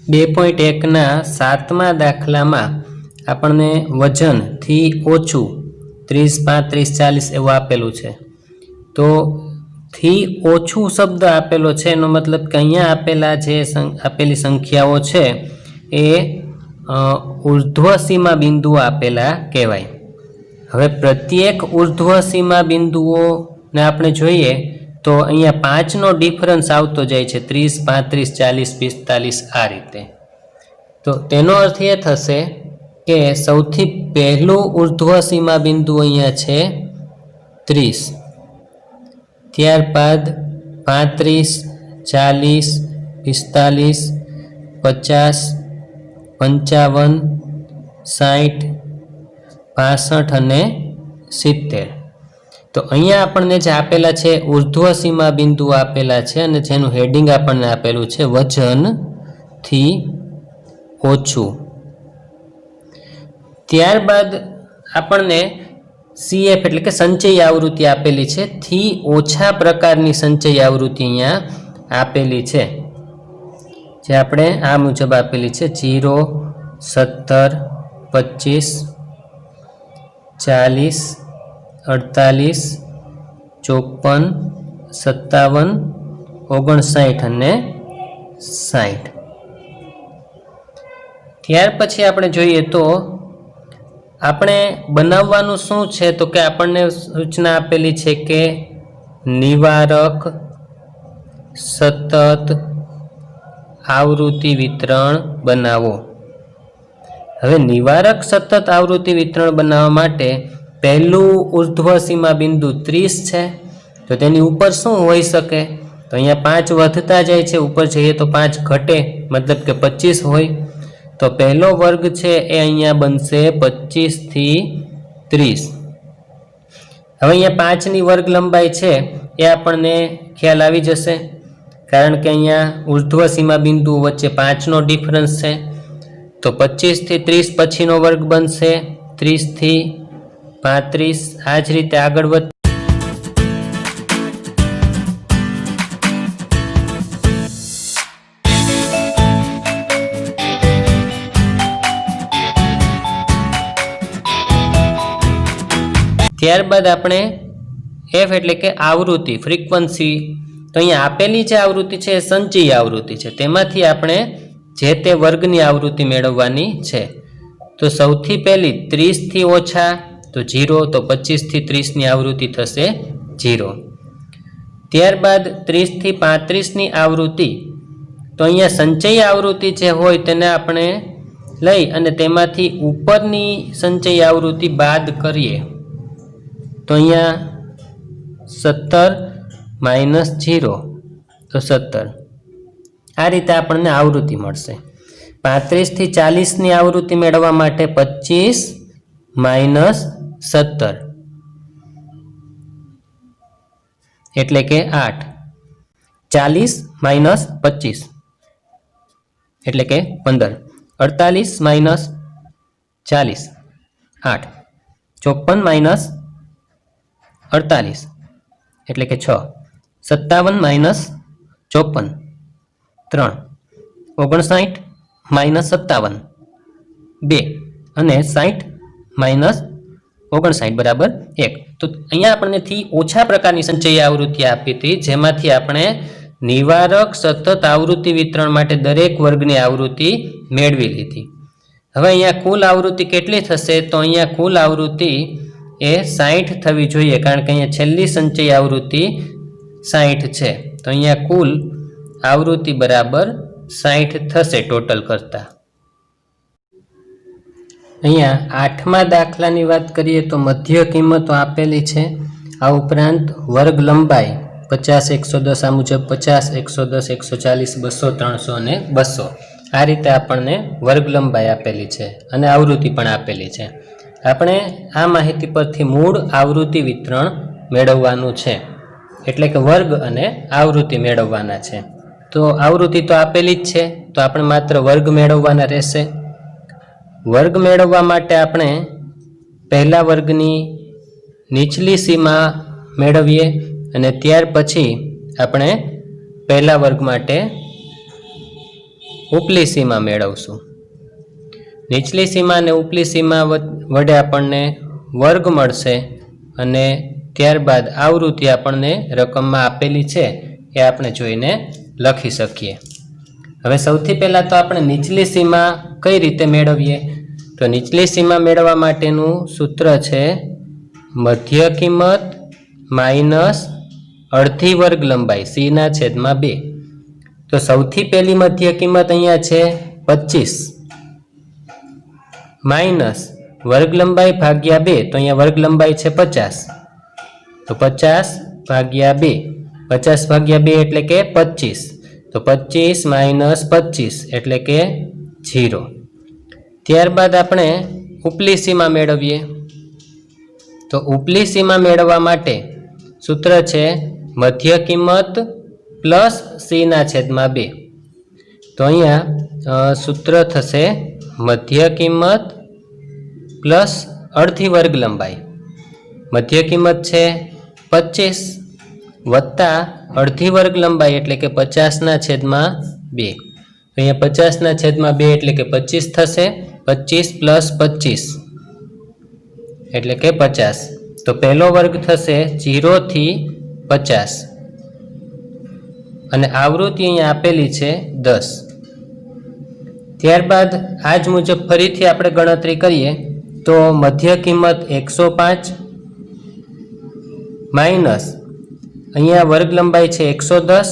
2.1 7મા દાખલામાં આપણને વજનથી ઓછું 30, 35, 40 એવું આપેલું છે। તો થી ઓછું શબ્દ આપેલો છે એનો મતલબ કે અહીંયા આપેલા જે આપેલી સંખ્યાઓ છે એ ઉર્ધ્વસીમા બિંદુઓ આપેલા કહેવાય। હવે પ્રત્યેક ઉર્ધ્વસીમા બિંદુઓને આપણે જોઈએ તો અહીંયા 5નો ડિફરન્સ આવતો જાય છે, 30, 35, 40, 45 આ રીતે। તો તેનો અર્થ એ થશે કે સૌથી પહેલું ઉર્ધ્વસીમા બિંદુ અહીંયા છે 30, ત્યારબાદ 35, 40, 45, 50, 55, 60, 65 અને 70। તો અહીંયા આપણને જે આપેલા છે ઉર્ધ્વસીમા બિંદુ આપેલા છે અને જેનું હેડિંગ આપણને આપેલું છે વજનથી ઓછું। ત્યારબાદ આપણને CF એટલે કે સંચય આવૃત્તિ આપેલી છે, થી ઓછા પ્રકારની સંચય આવૃત્તિ અહીંયા આપેલી છે, જે આપણે આ મુજબ આપેલી છે 0, 17, 25, 40, 48, 54, 57, 59 અને 60। ત્યાર પછી આપણે જોઈએ તો આપણે બનાવવાનું શું છે તો કે આપણને સૂચના આપેલી છે કે નિવારક સતત આવૃત્તિ વિતરણ બનાવો। હવે નિવારક સતત આવૃત્તિ વિતરણ બનાવવા માટે પહેલું ઉર્ધ્વસીમા બિંદુ 30 છે, તો તેની ઉપર શું હોઈ શકે? તો અહીંયા 5 વધતા જાય છે, ઉપર જઈએ તો 5 ઘટે, મતલબ કે 25 હોય। તો પહેલો વર્ગ છે એ અહીંયા બનશે 25 થી 30। હવે અહીંયા 5ની વર્ગ લંબાઈ છે એ આપણને ખ્યાલ આવી જશે, કારણ કે અહીંયા ઉર્ધ્વસીમા બિંદુ વચ્ચે 5નો ડિફરન્સ છે। તો 25 થી 30 પછીનો વર્ગ બનશે 30 થી 35। આ જ રીતે આગળ વધ ત્યારબાદ આપણે F એટલે કે આવૃત્તિ ફ્રીક્વન્સી, તો અહીંયા આપેલી જે આવૃત્તિ છે એ સંચયી આવૃત્તિ છે, તેમાંથી આપણે જે તે વર્ગની આવૃત્તિ મેળવવાની છે। તો સૌથી પહેલી 30 થી ઓછા તો 0, તો 25 થી 30ની આવૃત્તિ થશે 0। ત્યારબાદ 30 થી 35ની આવૃત્તિ, તો અહીંયા સંચયી આવૃત્તિ જે હોય તેને આપણે લઈ અને તેમાંથી ઉપરની સંચયી આવૃત્તિ બાદ કરીએ તો અહીંયા 17 - 0 તો 17। આ રીતે આપણને આવૃત્તિ મળશે। 35 થી 40ની આવૃત્તિ મેળવવા માટે 25 - 17 એટલે કે 8, 40 - 25 એટલે કે 15, 48 - 40 8, 54 - 48 એટલે કે 6, 57 - 54 3, 59 - 57 2 અને 60 - 59 બરાબર 1। તો અહીંયા આપણને થી ઓછા પ્રકારની સંચયી આવૃત્તિ આપી હતી, જેમાંથી આપણે નિવારક સતત આવૃત્તિ વિતરણ માટે દરેક વર્ગની આવૃત્તિ મેળવી લીધી। હવે અહીંયા કુલ આવૃત્તિ કેટલી થશે? તો અહીંયા કુલ આવૃત્તિ એ 60 થવી જોઈએ, કારણ કે અહીંયા છેલ્લી સંચયી આવૃત્તિ 60 છે। તો અહીંયા કુલ આવૃત્તિ બરાબર 60 થશે ટોટલ કરતા। અહીંયા 8મા દાખલાની વાત કરીએ તો મધ્ય કિંમતો આપેલી છે, આ ઉપરાંત વર્ગ લંબાઈ 50, 110 આ મુજબ 50, 110, 140, 200, 300 અને 200 આ રીતે આપણને વર્ગ લંબાઈ આપેલી છે અને આવૃત્તિ પણ આપેલી છે। આપણે આ માહિતી પરથી મૂળ આવૃત્તિ વિતરણ મેળવવાનું છે, એટલે કે વર્ગ અને આવૃત્તિ મેળવવાના છે। તો આવૃત્તિ તો આપેલી જ છે, તો આપણે માત્ર વર્ગ મેળવવાના રહેશે। વર્ગ મેળવવા માટે આપણે પહેલા વર્ગની નીચલી સીમા મેળવીએ અને ત્યાર પછી આપણે પહેલા વર્ગ માટે ઉપલી સીમા મેળવશું। નીચલી સીમા અને ઉપલી સીમા વડે આપણને વર્ગ મળશે અને ત્યારબાદ આવૃત્તિ આપણને રકમમાં આપેલી છે એ આપણે જોઈને લખી શકીએ। હવે સૌથી પહેલાં તો આપણે નીચલી સીમા કઈ રીતે મેળવીએ? તો નીચલી સીમા મેળવવા માટેનું સૂત્ર છે મધ્ય કિંમત માઇનસ અડધી વર્ગ લંબાઈ c/2। તો સૌથી પહેલી મધ્ય કિંમત અહીંયા છે 25 માઇનસ વર્ગ લંબાઈ ભાગ્યા 2, તો અહીંયા વર્ગ લંબાઈ છે 50, તો 50 ભાગ્યા 2, 50 ભાગ્યા 2 એટલે કે 25, તો 25 માઇનસ 25 એટલે કે 0। ત્યારબાદ આપણે ઉપલી સીમા મેળવીએ। તો ઉપલી સીમા મેળવવા માટે સૂત્ર છે મધ્ય કિંમત પ્લસ c/2। તો અહીંયા સૂત્ર થશે મધ્ય કિંમત પ્લસ અડધી વર્ગ લંબાઈ। મધ્ય કિંમત છે 25 વત્તા અડધી વર્ગ લંબાઈ એટલે કે 50/2। અહીંયા 50/2 એટલે કે 25 થશે, 25 પ્લસ 25 એટલે કે 50। તો પહેલો વર્ગ થશે 0 થી 50 અને આવૃત્તિ અહીંયા આપેલી છે 10। ત્યારબાદ આ જ મુજબ ફરીથી આપણે ગણતરી કરીએ તો મધ્ય કિંમત 105 માઇનસ અહીંયા વર્ગ લંબાઈ છે 110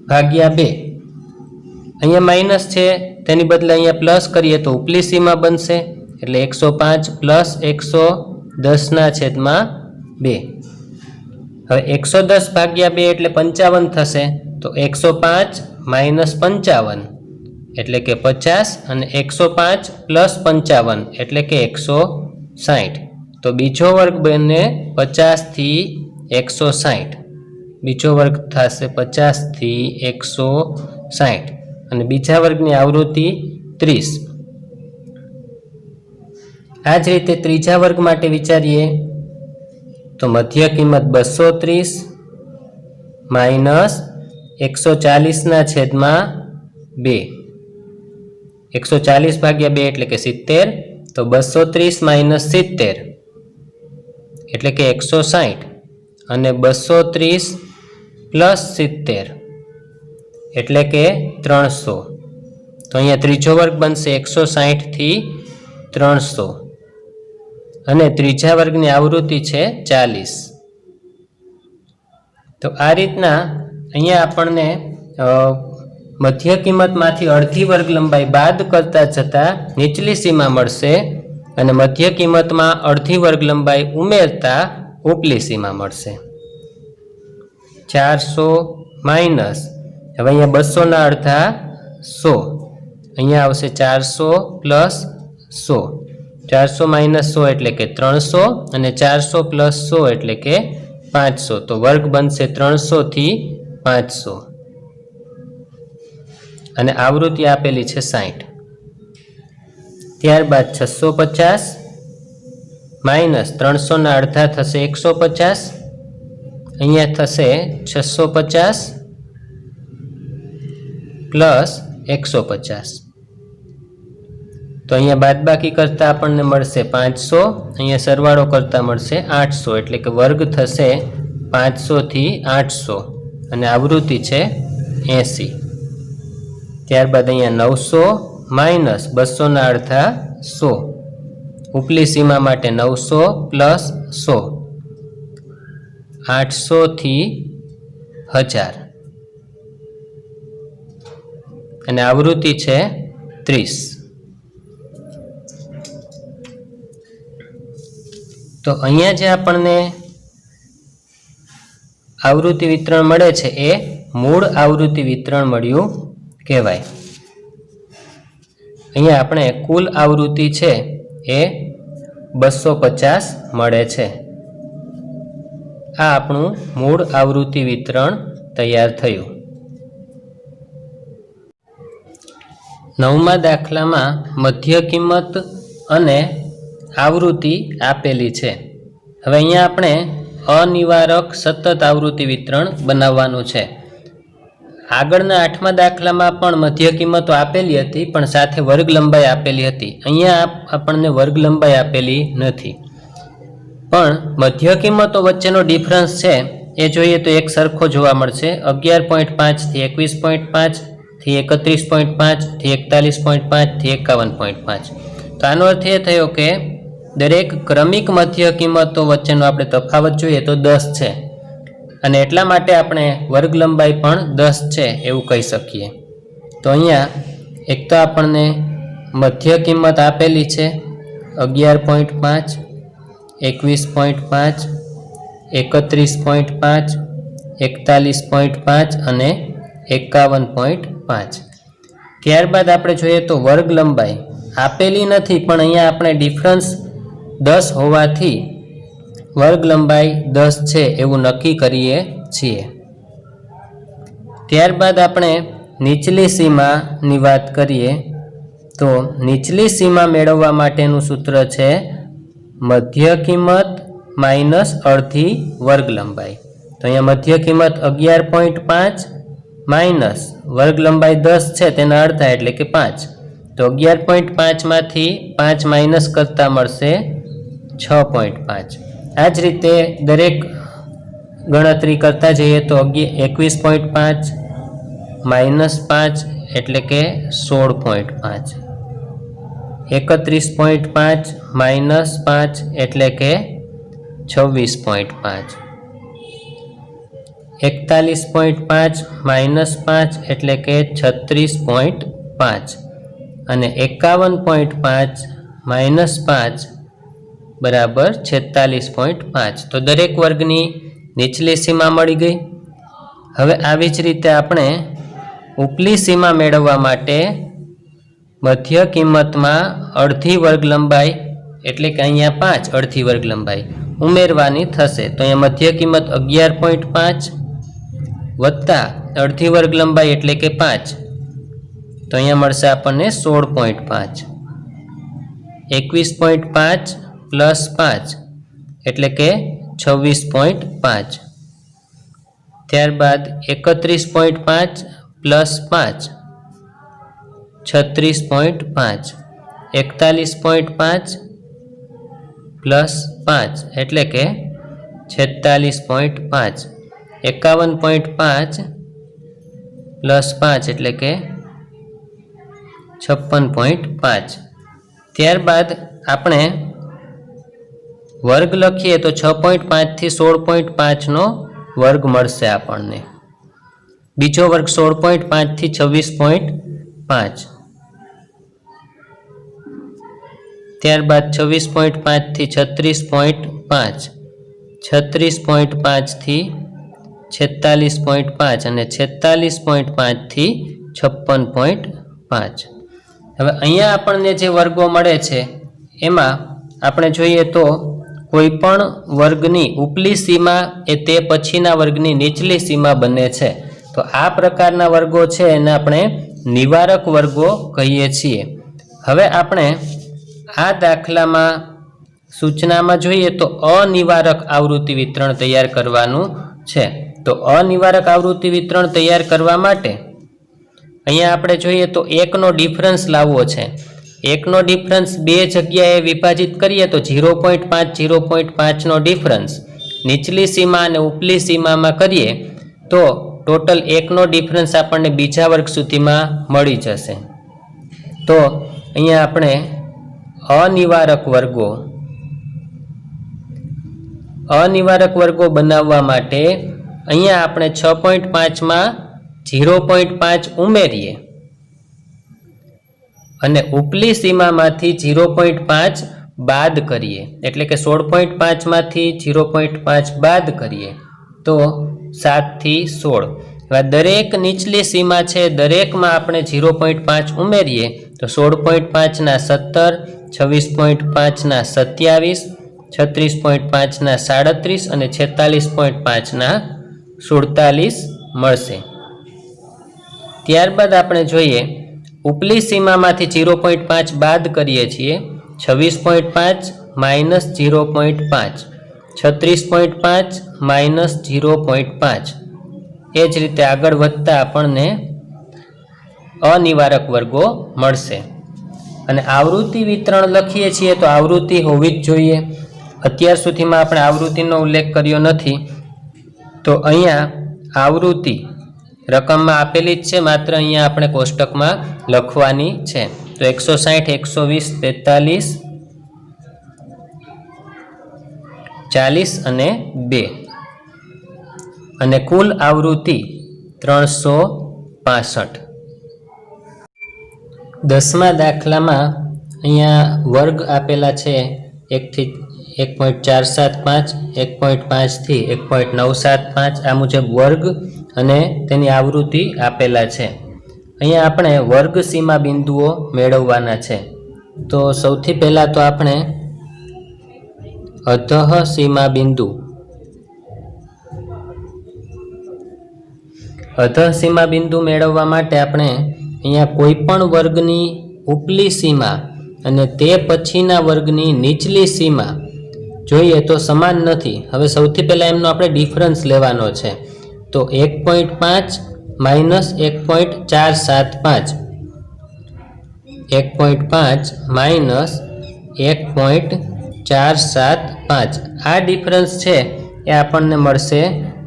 ભાગ્યા 2। અહીંયા માઇનસ છે તેની બદલે અહીંયા પ્લસ કરીએ તો ઉપલી સીમા બનશે એટલે 105 પ્લસ 110/2। હવે 110 ભાગ્યા 2 એટલે 55 થશે, તો 105 માઇનસ 55 એટલે કે 50 અને 105 પ્લસ 55 એટલે કે 160। તો બીજો વર્ગ બને 50 થી 160, બીજો વર્ગ થશે 50 થી 160 અને બીજા વર્ગની આવૃત્તિ 30। આ જ રીતે ત્રીજા વર્ગ માટે વિચારીએ તો મધ્ય કિંમત 230 માઇનસ 140/2, 140 ભાગ્યા 2 એટલે કે 70, તો 230 માઇનસ 70 એટલે કે 160 અને 230 પ્લસ 70 એટલે કે 300। તો અહીંયા ત્રીજો વર્ગ બનશે 160 થી 300 અને ત્રીજા વર્ગની આવૃત્તિ છે 40। તો આ રીતના અહીંયા આપણને મધ્ય કિંમતમાંથી અડધી વર્ગ લંબાઈ બાદ કરતા જતાં નીચલી સીમા મળશે અને મધ્ય કિંમતમાં અડધી વર્ગ લંબાઈ ઉમેરતા ઉપલી સીમા મળશે। 400 માઇનસ હવે અહીંયા 200 અડધા 100, અહીંયા આવશે 400 પ્લસ 100, 400 માઇનસ 100 એટલે કે 300 અને 400 પ્લસ 100 એટલે કે 500। તો વર્ગ બનશે 300 થી 500 અને આવૃત્તિ આપેલી છે 60। ત્યારબાદ 650 માઇનસ 300 અડધા થશે 150, અહીંયા થશે 650 પ્લસ 150। તો અહીંયા બાદબાકી કરતાં આપણને મળશે 500, અહીંયા સરવાળો કરતાં મળશે 800 એટલે કે વર્ગ થશે 500 થી 800 અને આવૃત્તિ છે 80। ત્યારબાદ અહીંયા 900 માઇનસ 200 અડધા 100, ઉપલી સીમા માટે 900 પ્લસ 100, 800 થી 1000 અને આવૃત્તિ છે 30। તો અહીંયા જે આપણને આવૃત્તિ વિતરણ મળે છે એ મૂળ આવૃત્તિ વિતરણ મળ્યું કહેવાય। અહીંયા આપણે કુલ આવૃત્તિ છે એ 250 મળે છે। આ આપણું મૂળ આવૃત્તિ વિતરણ તૈયાર થયું। 9મા દાખલામાં મધ્ય કિંમત અને આવૃત્તિ આપેલી છે। હવે અહીંયા આપણે અનિવારક સતત આવૃત્તિ વિતરણ બનાવવાનું છે। આગળના 8મા દાખલામાં પણ મધ્ય કિંમતો આપેલી હતી, પણ સાથે વર્ગ લંબાઈ આપેલી હતી. અહીંયા આપણને વર્ગ લંબાઈ આપેલી નથી, પણ મધ્ય કિંમતો વચ્ચેનો ડિફરન્સ છે એ જોઈએ તો એક સરખો જોવા મળશે. 11.5 થી 21.5 થી 31.5 થી 41.5 થી 51.5. તો આનો અર્થ એ થયો કે દરેક ક્રમિક મધ્ય કિંમતો વચ્ચેનો આપણે તફાવત જોઈએ તો 10 છે, અને એટલા માટે આપણે વર્ગ લંબાઈ પણ 10 છે એવું કહી શકીએ. તો અહીંયા એક તો આપણને મધ્ય કિંમત આપેલી છે 11.5, 21.5, 31.5, 41.5 અને 51.5. ત્યારબાદ આપણે જોઈએ તો વર્ગ લંબાઈ આપેલી નથી, પણ અહીંયા આપણે ડિફરન્સ 10 હોવાથી વર્ગ લંબાઈ 10 છે એવું નક્કી કરીએ છીએ. ત્યારબાદ આપણે નીચલી સીમાની વાત કરીએ તો નીચલી સીમા મેળવવા માટેનું સૂત્ર છે મધ્ય કિંમત માઇનસ અડધી વર્ગ લંબાઈ. તો અહીંયા મધ્ય કિંમત 11.5 માઇનસ વર્ગ લંબાઈ 10 છે તેના અડધા એટલે કે 5. તો 11.5 માંથી 5 માઇનસ કરતાં મળશે 6.5. આ જ રીતે દરેક ગણતરી કરતા જઈએ તો 21.5 માઇનસ 5 એટલે કે 16.5, 31.5 માઇનસ 5 એટલે કે 26.5, 41.5 માઇનસ 5 એટલે કે 36.5 અને 51.5 માઇનસ 5 બરાબર 46.5. તો દરેક વર્ગની નીચલી સીમા મળી ગઈ. હવે આવી જ રીતે આપણે ઉપલી સીમા મેળવવા માટે મધ્ય કિંમતમાં અડધી વર્ગ લંબાઈ એટલે કે અહીંયા 5 અડધી વર્ગ લંબાઈ ઉમેરવાની થશે. તો અહીંયા મધ્ય કિંમત 11.5 વત્તા અડધી વર્ગ લંબાઈ એટલે કે 5, તો અહીંયા મળશે આપણને 16.5. 21.5 પ્લસ 5 એટલે કે 26.5. ત્યારબાદ 31.5 પ્લસ 5 36.5, 41.5 પ્લસ 5 એટલે કે 46.5, 51.5 પ્લસ 5 એટલે કે 56.5. ત્યારબાદ આપણે વર્ગ લખીએ તો 6.5 થી 16.5 નો વર્ગ મળશે આપણને. બીજો વર્ગ 16.5 થી 26.5. ત્યારબાદ 26.5 થી 36.5, 36.5 થી 46.5 અને 46.5 થી 56.5. હવે અહીંયા આપણને જે વર્ગો મળે છે એમાં આપણે જોઈએ તો કોઈ પણ વર્ગની ઉપલી સીમા એ તે પછીના વર્ગની નીચલી સીમા બને છે. તો આ પ્રકારના વર્ગો છે એને આપણે નિવારક વર્ગો કહીએ છીએ. હવે આપણે આ દાખલામાં સૂચનામાં જોઈએ તો અનિવારક આવૃત્તિ વિતરણ તૈયાર કરવાનું છે. તો અનિવારક આવૃત્તિ વિતરણ તૈયાર કરવા માટે અહીંયા આપણે જોઈએ તો 1 નો ડિફરન્સ લાવવો છે. 1 નો ડિફરન્સ બે જગ્યાએ વિભાજિત કરીએ તો 0.5 0.5 નો ડિફરન્સ નીચલી સીમા અને ઉપલી સીમામાં કરીએ તો ટોટલ 1 નો ડિફરન્સ આપણને બીજા વર્ગ સુધીમાં મળી જશે. તો અહીંયા આપણે અનિવારક વર્ગો બનાવવા માટે અહીંયા આપણે 6.5 માં 0.5 ઉમેરીએ અને ઉપલી સીમામાંથી 0.5 બાદ કરીએ, એટલે કે 16.5 માંથી 0.5 બાદ કરીએ તો 7 થી 16. હવે દરેક નીચલી સીમા છે દરેકમાં આપણે 0.5 ઉમેરીએ તો 16.5 ના 17, 26.5 ના 27, 36.5 ના 37 અને 46.5 ના 47 મળશે. ત્યારબાદ આપણે જોઈએ ઉપલી સીમામાંથી 0.5 બાદ કરીએ છીએ. 26.5 માઇનસ 0.5, 36.5 માઇનસ 0.5, એ જ રીતે આગળ વધતા આપણને અનિવારક વર્ગો મળશે। અને આવૃત્તિ વિતરણ લખીએ છીએ તો આવૃત્તિ હોવી જ જોઈએ। અત્યાર સુધીમાં આપણે આવૃત્તિનો ઉલ્લેખ કર્યો નથી, તો અહીંયા આવૃત્તિ રકમમાં આપેલી જ છે, માત્ર અહીંયા આપણે કોષ્ટકમાં લખવાની છે। તો 160, 120, 43, 40 અને 2, અને કુલ આવૃત્તિ 365। 10મા દાખલામાં અહીંયા વર્ગ આપેલા છે 1 થી 1.475, 1.5 થી 1.975 આ મુજબ વર્ગ અને તેની આવૃત્તિ આપેલા છે। અહીંયા આપણે વર્ગ સીમા બિંદુઓ મેળવવાના છે। તો સૌથી પહેલાં તો આપણે અધઃ સીમા બિંદુ મેળવવા માટે આપણે અહીંયા કોઈ પણ વર્ગની ઉપલી સીમા અને તે પછીના વર્ગની નીચલી સીમા જોઈએ તો સમાન નથી। હવે સૌથી પહેલાં એમનો આપણે ડિફરન્સ લેવાનો છે। તો 1.5 માઇનસ 1.475, 1.5 માઇનસ 1.475 આ ડિફરન્સ છે એ આપણને મળશે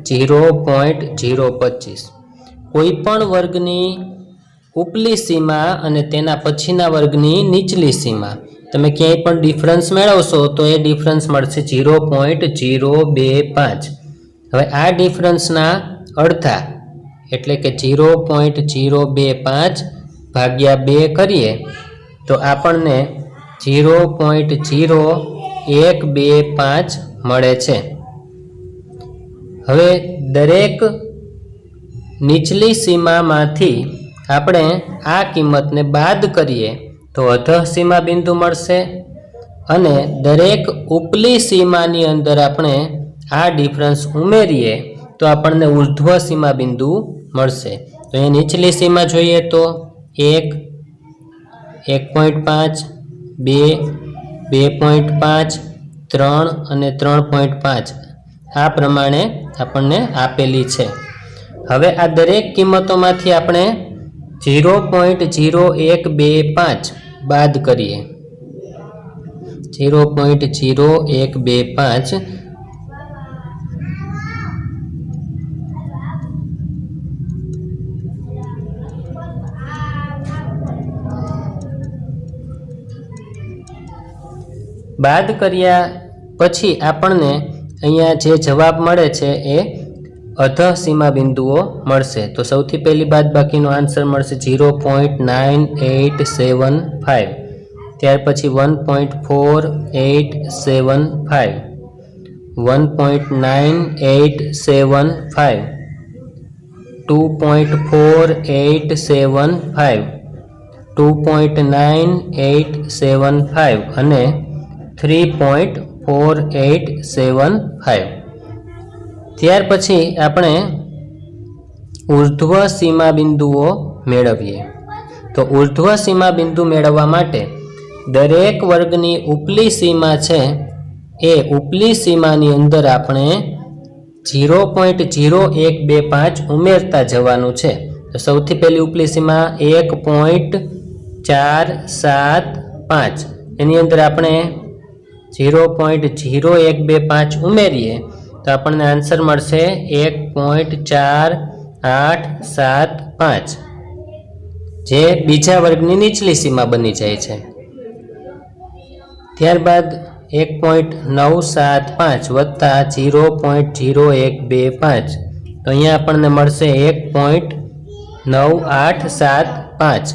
0.025। કોઈ પણ વર્ગની ઉપલી સીમા અને તેના પછીના વર્ગની નીચલી સીમા તમે ક્યાંય પણ ડિફરન્સ મેળવશો તો એ ડિફરન્સ મળશે 0.025। હવે આ ડિફરન્સના અડધા એટલે કે 0.025 ભાગ્યા 2 કરીએ તો આપણને 0.0125 મળે છે। હવે દરેક નીચલી સીમામાંથી આપણે આ કિંમતને બાદ કરીએ તો અધઃ સીમા બિંદુ મળશે, અને દરેક ઉપલી સીમાની અંદર આપણે આ ડિફરન્સ ઉમેરીએ તો આપણને ઉર્ધ્વ સીમા બિંદુ મળશે। તો એ નીચલી સીમા જોઈએ તો 1, 1.5, 2, 2.5, 3 અને 3.5 આ પ્રમાણે આપણને આપેલી છે। હવે આ દરેક કિંમતોમાંથી આપણે 0.0125 બાદ કરીએ। 0.0125 બાદ કર્યા પછી આપણને અહીંયા જે જવાબ મળે છે એ અધઃ સીમા બિંદુઓ મળશે। તો સૌથી પહેલી બાદબાકીનો આન્સર મળશે 0.9875, ત્યાર પછી 1.4875, 1.9875, 2.4875, 2.9875 અને 3.4875। ત્યાર પછી આપણે ઉર્ધ્વ સીમા બિંદુઓ મેળવીએ। તો ઉર્ધ્વ સીમા બિંદુ મેળવવા માટે દરેક વર્ગની ઉપલી સીમા છે એ ઉપલી સીમાની અંદર આપણે 0.0125 ઉમેરતા જવાનું છે। તો સૌથી પહેલી ઉપલી સીમા 1.475 એની અંદર આપણે 0.0125 ઉમેરીએ તો આપણને આન્સર મળશે 1.4875 જે બીજા વર્ગની નીચલી સીમા બની જાય છે। ત્યારબાદ 1.975 વત્તા 0.0125 તો અહીંયા આપણને મળશે 1.9875।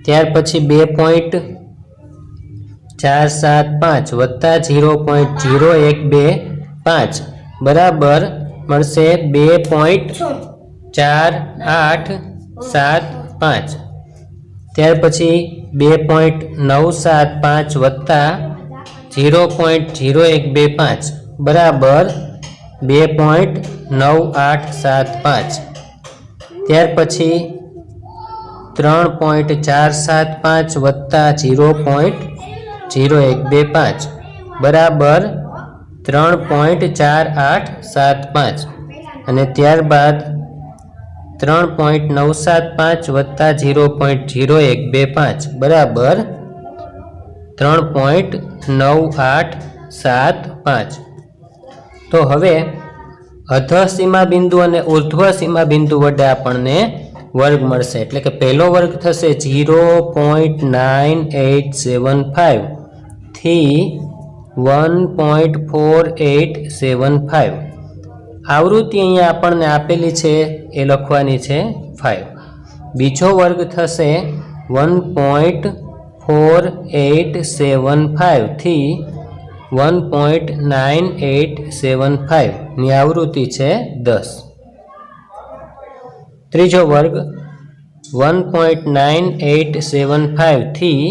ત્યાર પછી 2.475 વત્તા 0.0125 બરાબર મળશે 2.4875। ત્યાર પછી 2.975 વત્તા 0.0125 બરાબર 2.9875। ત્યાર પછી 3.475 વત્તા 0.0125 બરાબર 3.4875 અને ત્યારબાદ 3.975 વત્તા 0.0125 બરાબર 3.9875. તો હવે અધઃ સીમા બિંદુ અને ઉર્ધ્વ સીમા બિંદુ વડે આપણને વર્ગ મળશે, એટલે કે પહેલો વર્ગ થશે 0.9875 થી 1.4875. આવૃત્તિ અહીંયા આપણને આપેલી છે એ લખવાની છે 5. બીજો વર્ગ થશે 1.4875 થી 1.9875 ની આવૃત્તિ છે 10. ત્રીજો વર્ગ 1.9875 થી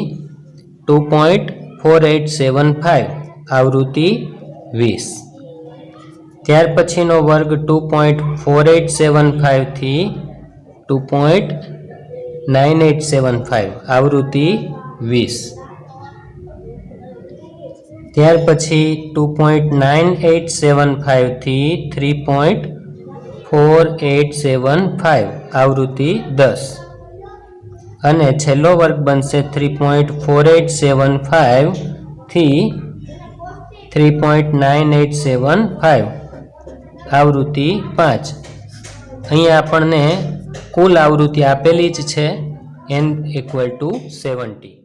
2.4875 આવૃત્તિ 20. ત્યાર પછીનો વર્ગ 2.4875 થી 2.9875 આવૃત્તિ 20. ત્યાર પછી 2.9875 થી 3.4875 આવૃત્તિ 10. અને છેલ્લો વર્ગ બનશે 3.4875 થી 3.9875 આવૃત્તિ 5. અહીંયા આપણને કુલ આવૃત્તિ આપેલી જ છે n = 70.